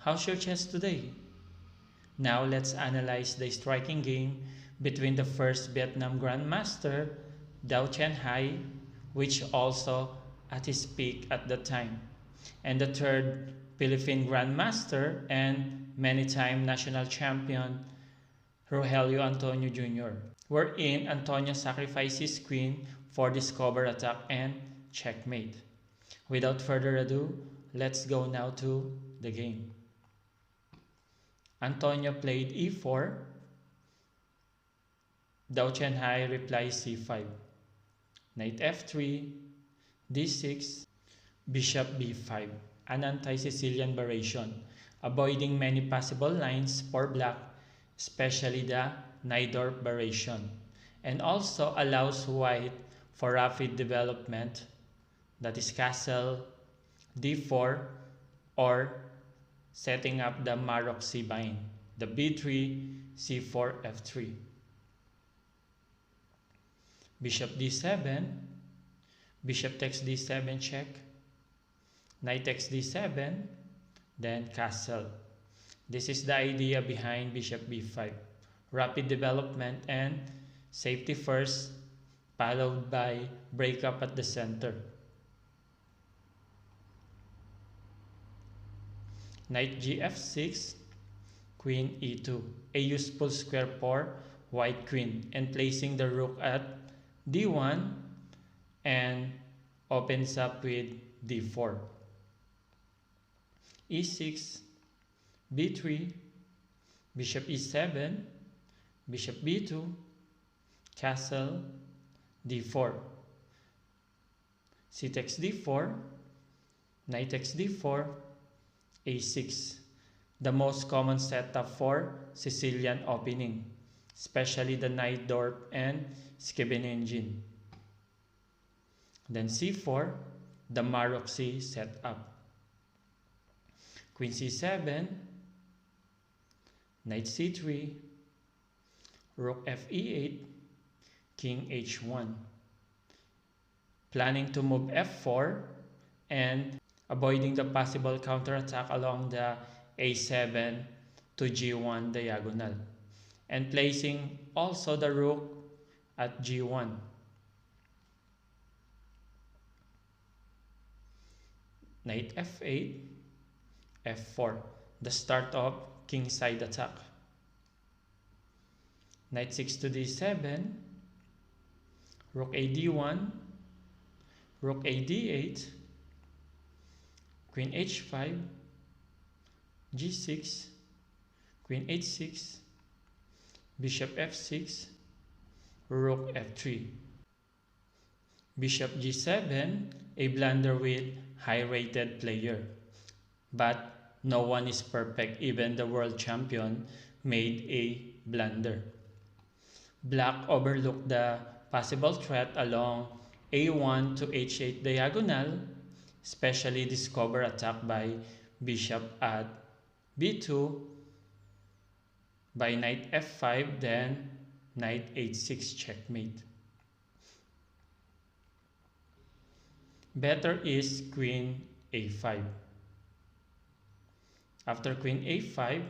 How's your chess today? Now let's analyze the striking game between the first Vietnam Grandmaster, Dao Thien, which also at his peak at the time, and the third Philippine Grandmaster and many-time national champion, Rogelio Antonio Jr., wherein Antonio sacrificed his queen for this cover attack and checkmate. Without further ado, let's go now to the game. Antonio played e4, Dao Thien replies c5, knight f3, d6, bishop b5, an anti-Sicilian variation, avoiding many possible lines for black, especially the Najdorf variation, and also allows white for rapid development, that is castle d4 or setting up the Maroc c-bind, the b3, c4, f3. Bishop d7, bishop takes d7 check, knight takes d7, then castle. This is the idea behind bishop b5. Rapid development and safety first, followed by breakup at the center. Knight gf6, queen e2, a useful square for white queen, and placing the rook at d1 and opens up with d4. e6, b3, bishop e7, bishop b2, castle, d4, c takes d4, knight takes d4, a6, the most common setup for Sicilian opening, especially the Najdorf and Scheveningen. Then c4, the Maroc C setup. Queen c7, knight c3, rook fe8, king h1. Planning to move f4 and avoiding the possible counterattack along the a7 to g1 diagonal, and placing also the rook at g1. Knight f8, f4, the start of kingside attack. Knight 6 to d7, rook a d1, rook a d8, queen h5, g6, queen h6, bishop f6, rook f3, bishop g7, a blunder with high-rated player. But no one is perfect, even the world champion made a blunder. Black overlooked the possible threat along a1 to h8 diagonal, especially this cover attack by bishop at b2, by knight f5, then knight h6 checkmate. Better is queen a5. After queen a5,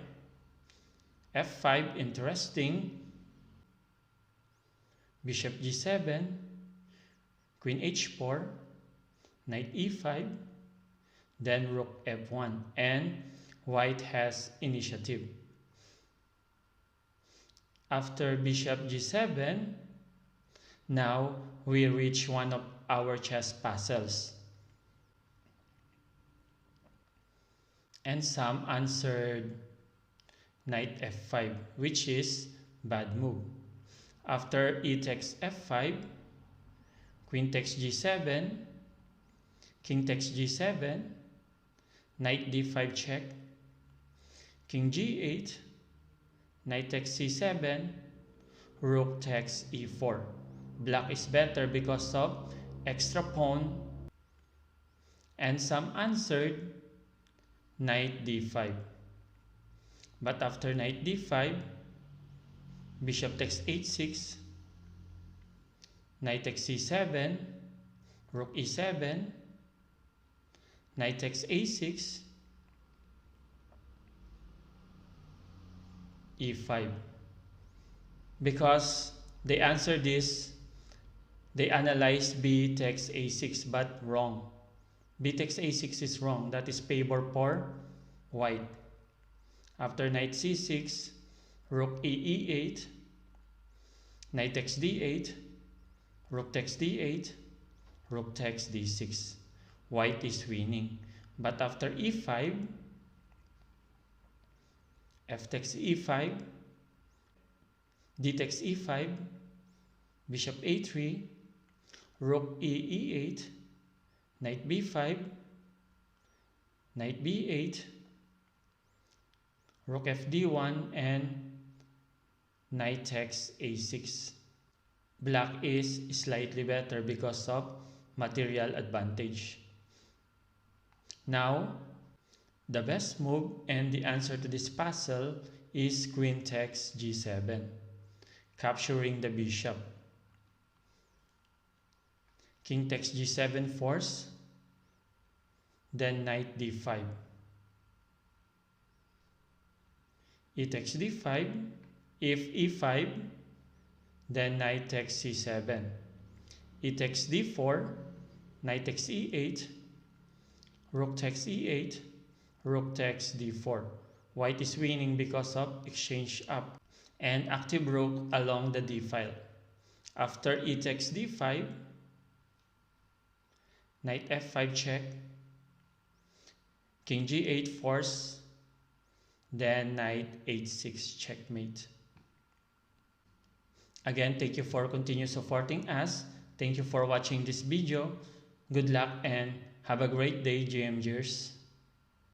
f5 interesting, bishop g7, queen h4, knight e5, then rook f1, and white has initiative. After bishop g7, now we reach one of our chess puzzles. And some answered knight f5, which is bad move. After e takes f5, queen takes g7, king takes g7, knight d5 check, king g8, knight takes c7, rook takes e4. Black is better because of extra pawn, and some answered knight d5. But after knight d5, bishop takes h6, knight takes c7, rook e7, knight takes a6, e5. Because they answer this, they analyze b takes a6 but wrong. B takes a6 is wrong. That is favor for white. After knight c6, rook e8, knight takes d8, rook takes d8, rook takes d6. White is winning. But after e5, f takes e5, d takes e5, bishop a3, rook e8, knight b5, knight b8, rook fd1, and knight takes a6. Black is slightly better because of material advantage. Now, the best move and the answer to this puzzle is queen takes g7, capturing the bishop. King takes g7 force, then knight d5. E takes d5, if e5, then knight takes c7. E takes d4, knight takes e8, rook takes e8, rook takes d4. White is winning because of exchange up and active rook along the d file. After e takes d5, knight f5 check, king g8 force, then knight h6 checkmate. Again, thank you for continue supporting us. Thank you for watching this video. Good luck and have a great day, GMGers.